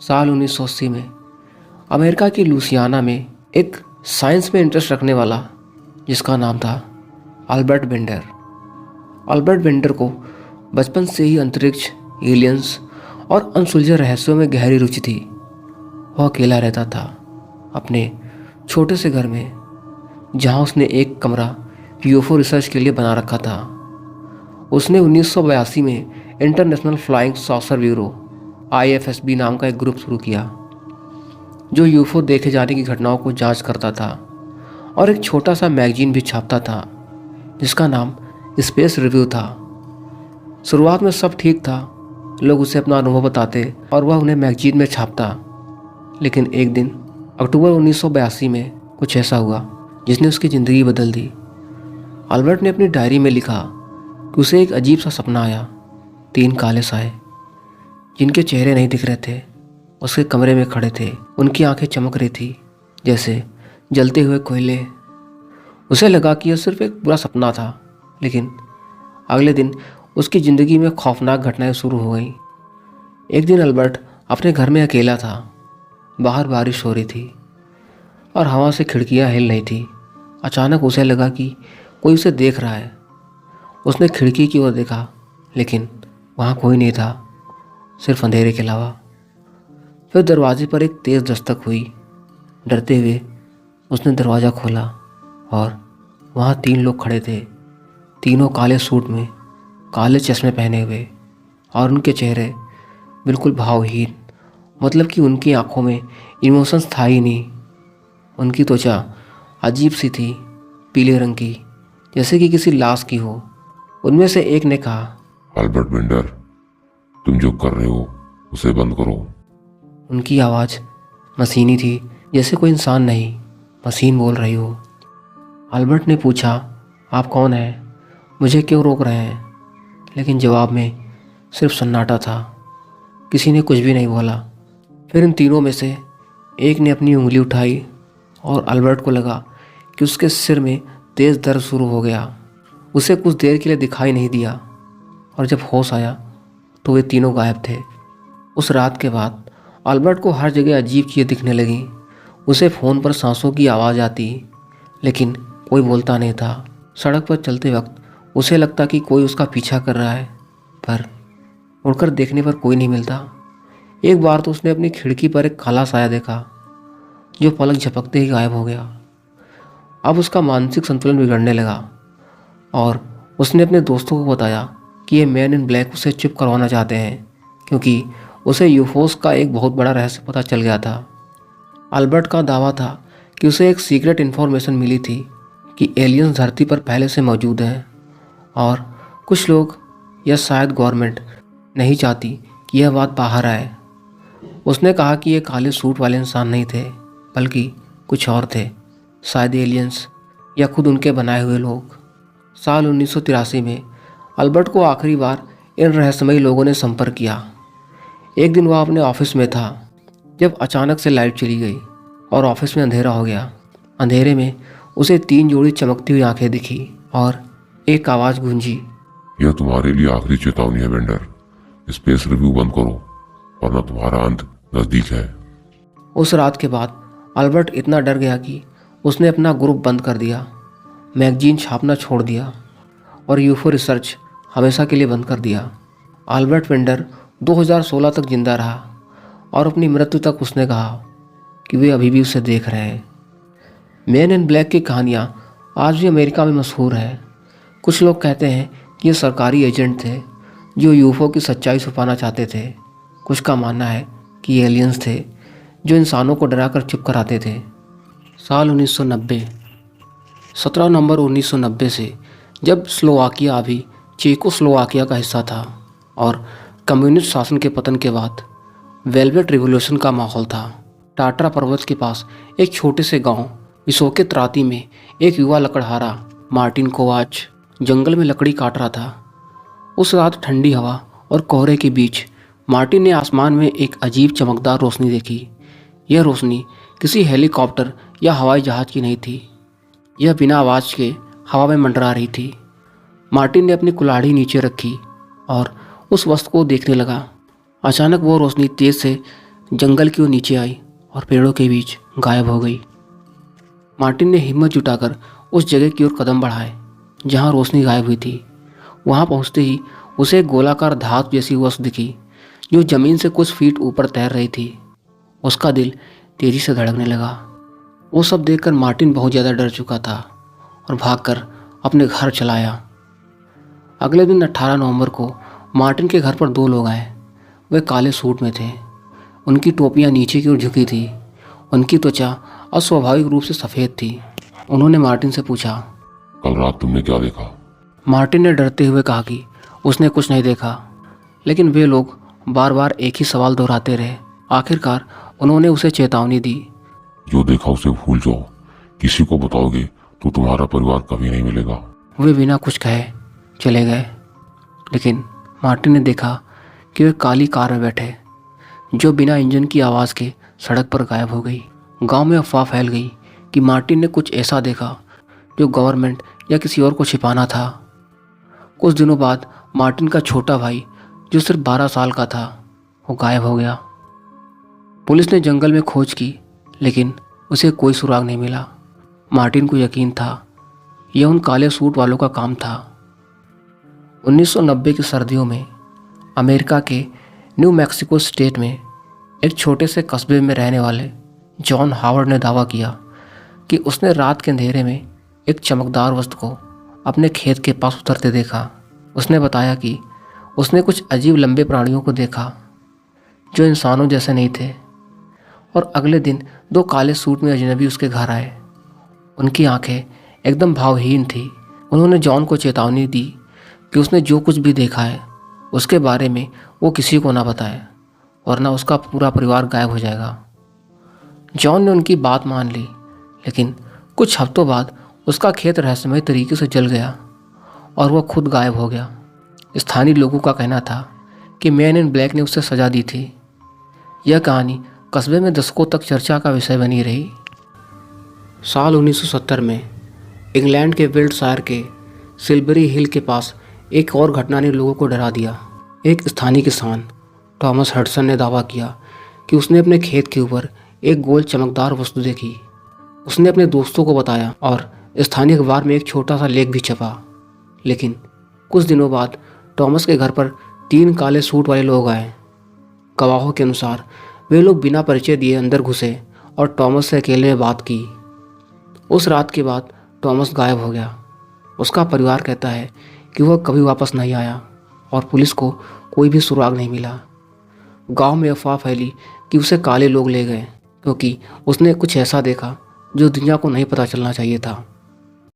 साल 1980 में अमेरिका की लुसियाना में एक साइंस में इंटरेस्ट रखने वाला जिसका नाम था अल्बर्ट बेंडर। अल्बर्ट बेंडर को बचपन से ही अंतरिक्ष, एलियंस और अनसुलझे रहस्यों में गहरी रुचि थी। वह अकेला रहता था अपने छोटे से घर में, जहां उसने एक कमरा यूएफओ रिसर्च के लिए बना रखा था। उसने 1982 में international flying saucer bureau IFSB नाम का एक ग्रुप शुरू किया जो यूएफओ देखे जाने की घटनाओं को जांच करता था, और एक छोटा सा मैगजीन भी छापता था जिसका नाम स्पेस रिव्यू था। शुरुआत में सब ठीक था, लोग उसे अपना अनुभव बताते और वह उन्हें मैगजीन में छापता। लेकिन एक दिन अक्टूबर 1982 में कुछ ऐसा हुआ जिसने उसकी ज़िंदगी बदल दी। अल्बर्ट ने अपनी डायरी में लिखा कि उसे एक अजीब सा सपना आया। 3 काले साए जिनके चेहरे नहीं दिख रहे थे उसके कमरे में खड़े थे। उनकी आंखें चमक रही थी जैसे जलते हुए कोयले। उसे लगा कि यह सिर्फ एक बुरा सपना था, लेकिन अगले दिन उसकी ज़िंदगी में खौफनाक घटनाएं शुरू हो गईं। एक दिन अल्बर्ट अपने घर में अकेला था। बाहर बारिश हो रही थी और हवा से खिड़कियां हिल रही थी। अचानक उसे लगा कि कोई उसे देख रहा है। उसने खिड़की की ओर देखा, लेकिन वहाँ कोई नहीं था, सिर्फ अंधेरे के अलावा। फिर दरवाजे पर एक तेज़ दस्तक हुई। डरते हुए उसने दरवाज़ा खोला और वहाँ 3 लोग खड़े थे। तीनों काले सूट में, काले चश्मे पहने हुए, और उनके चेहरे बिल्कुल भावहीन, मतलब कि उनकी आंखों में इमोशंस था ही नहीं। उनकी त्वचा अजीब सी थी, पीले रंग की, जैसे कि किसी लाश की हो। उनमें से एक ने कहा, अल्बर्ट बेंडर, तुम जो कर रहे हो उसे बंद करो। उनकी आवाज़ मशीनी थी, जैसे कोई इंसान नहीं, मशीन बोल रही हो। अल्बर्ट ने पूछा, आप कौन हैं? मुझे क्यों रोक रहे हैं? लेकिन जवाब में सिर्फ सन्नाटा था। किसी ने कुछ भी नहीं बोला। फिर इन तीनों में से एक ने अपनी उंगली उठाई और अल्बर्ट को लगा कि उसके सिर में तेज़ दर्द शुरू हो गया। उसे कुछ देर के लिए दिखाई नहीं दिया, और जब होश आया तो वे तीनों गायब थे। उस रात के बाद अल्बर्ट को हर जगह अजीब चीज़ें दिखने लगीं। उसे फ़ोन पर सांसों की आवाज़ आती, लेकिन कोई बोलता नहीं था। सड़क पर चलते वक्त उसे लगता कि कोई उसका पीछा कर रहा है, पर मुड़कर देखने पर कोई नहीं मिलता। एक बार तो उसने अपनी खिड़की पर एक काला साया देखा जो पलक झपकते ही गायब हो गया। अब उसका मानसिक संतुलन बिगड़ने लगा और उसने अपने दोस्तों को बताया कि ये मैन इन ब्लैक उसे चुप करवाना चाहते हैं, क्योंकि उसे यूफोस का एक बहुत बड़ा रहस्य पता चल गया था। अल्बर्ट का दावा था कि उसे एक सीक्रेट इन्फॉर्मेशन मिली थी कि एलियंस धरती पर पहले से मौजूद हैं, और कुछ लोग या शायद गवर्नमेंट नहीं चाहती कि यह बात बाहर आए। उसने कहा कि ये काले सूट वाले इंसान नहीं थे, बल्कि कुछ और थे, शायद एलियंस या खुद उनके बनाए हुए लोग। साल 1983 में अल्बर्ट को आखिरी बार इन रहस्यमयी लोगों ने संपर्क किया। एक दिन वह अपने ऑफिस में था जब अचानक से लाइट चली गई और ऑफिस में अंधेरा हो गया। अंधेरे में उसे 3 जोड़ी चमकती हुई आंखें दिखी और एक आवाज़ गूंजी, यह तुम्हारे लिए आखिरी चेतावनी है बेंडर। स्पेस रिव्यू बंद करो वरना तुम्हारा अंत नजदीक है। उस रात के बाद अल्बर्ट इतना डर गया कि उसने अपना ग्रुप बंद कर दिया, मैगजीन छापना छोड़ दिया और यूफो रिसर्च हमेशा के लिए बंद कर दिया। अल्बर्ट बेंडर 2016 तक जिंदा रहा और अपनी मृत्यु तक उसने कहा कि वे अभी भी उसे देख रहे हैं। मैन इन ब्लैक की कहानियाँ आज भी अमेरिका में मशहूर है। कुछ लोग कहते हैं कि ये सरकारी एजेंट थे जो यूफो की सच्चाई छुपाना चाहते थे। कुछ का मानना है कि ये एलियंस थे जो इंसानों को डराकर चुप कराते थे। साल 1990, 17 नवंबर 1990 से जब स्लोवाकिया अभी चेकोस्लोवाकिया का हिस्सा था और कम्युनिस्ट शासन के पतन के बाद वेलवेट रिवॉल्यूशन का माहौल था। टाट्रा पर्वत के पास एक छोटे से गांव विसोके त्राती में एक युवा लकड़हारा मार्टिन कोवाच जंगल में लकड़ी काट रहा था। उस रात ठंडी हवा और कोहरे के बीच मार्टिन ने आसमान में एक अजीब चमकदार रोशनी देखी। यह रोशनी किसी हेलीकॉप्टर या हवाई जहाज की नहीं थी। यह बिना आवाज़ के हवा में मंडरा रही थी। मार्टिन ने अपनी कुल्हाड़ी नीचे रखी और उस वस्तु को देखने लगा। अचानक वो रोशनी तेज से जंगल की ओर नीचे आई और पेड़ों के बीच गायब हो गई। मार्टिन ने हिम्मत जुटाकर उस जगह की ओर कदम बढ़ाए जहां रोशनी गायब हुई थी। वहां पहुंचते ही उसे एक गोलाकार धात जैसी वस्तु दिखी जो जमीन से कुछ फीट ऊपर तैर रही थी। उसका दिल तेजी से धड़कने लगा। वो सब देखकर मार्टिन बहुत ज़्यादा डर चुका था और भागकर अपने घर चला आया। अगले दिन 18 नवंबर को मार्टिन के घर पर 2 लोग आए। वे काले सूट में थे। उनकी टोपियां नीचे की ओर झुकी थी। उनकी त्वचा अस्वाभाविक रूप से सफ़ेद थी। उन्होंने मार्टिन से पूछा, कल रात तुमने क्या देखा? मार्टिन ने डरते हुए कहा कि उसने कुछ नहीं देखा, लेकिन वे लोग बार बार एक ही सवाल दोहराते रहे। आखिरकार उन्होंने उसे चेतावनी दी, जो देखा उसे भूल जाओ, किसी को बताओगे तो तुम्हारा परिवार कभी नहीं मिलेगा। वे बिना कुछ कहे चले गए। लेकिन मार्टिन ने देखा कि वे काली कार में बैठे जो बिना इंजन की आवाज़ के सड़क पर गायब हो गई। गांव में अफवाह फैल गई कि मार्टिन ने कुछ ऐसा देखा जो गवर्नमेंट या किसी और को छिपाना था। कुछ दिनों बाद मार्टिन का छोटा भाई जो सिर्फ 12 साल का था वो गायब हो गया। पुलिस ने जंगल में खोज की लेकिन उसे कोई सुराग नहीं मिला। मार्टिन को यकीन था यह उन काले सूट वालों का काम था। 1990 की सर्दियों में अमेरिका के न्यू मैक्सिको स्टेट में एक छोटे से कस्बे में रहने वाले जॉन हावर्ड ने दावा किया कि उसने रात के अंधेरे में एक चमकदार वस्तु को अपने खेत के पास उतरते देखा। उसने बताया कि उसने कुछ अजीब लंबे प्राणियों को देखा जो इंसानों जैसे नहीं थे। और अगले दिन 2 काले सूट में अजनबी उसके घर आए। उनकी आंखें एकदम भावहीन थी। उन्होंने जॉन को चेतावनी दी कि उसने जो कुछ भी देखा है उसके बारे में वो किसी को ना बताए वरना उसका पूरा परिवार गायब हो जाएगा। जॉन ने उनकी बात मान ली, लेकिन कुछ हफ्तों बाद उसका खेत रहस्यमय तरीके से जल गया और वह खुद गायब हो गया। स्थानीय लोगों का कहना था कि मैन इन ब्लैक ने उसे सजा दी थी। यह कहानी कस्बे में दशकों तक चर्चा का विषय बनी रही। साल 1970 में इंग्लैंड के विल्टशायर के सिल्बरी हिल के पास एक और घटना ने लोगों को डरा दिया। एक स्थानीय किसान थॉमस हडसन ने दावा किया कि उसने अपने खेत के ऊपर एक गोल चमकदार वस्तु देखी। उसने अपने दोस्तों को बताया और स्थानीय अखबार में एक छोटा सा लेख भी छपा। लेकिन कुछ दिनों बाद थॉमस के घर पर 3 काले सूट वाले लोग आए। गवाहों के अनुसार वे लोग बिना परिचय दिए अंदर घुसे और थॉमस से अकेले में बात की। उस रात के बाद थॉमस गायब हो गया। उसका परिवार कहता है कि वह कभी वापस नहीं आया और पुलिस को कोई भी सुराग नहीं मिला। गांव में अफवाह फैली कि उसे काले लोग ले गए क्योंकि उसने कुछ ऐसा देखा जो दुनिया को नहीं पता चलना चाहिए था।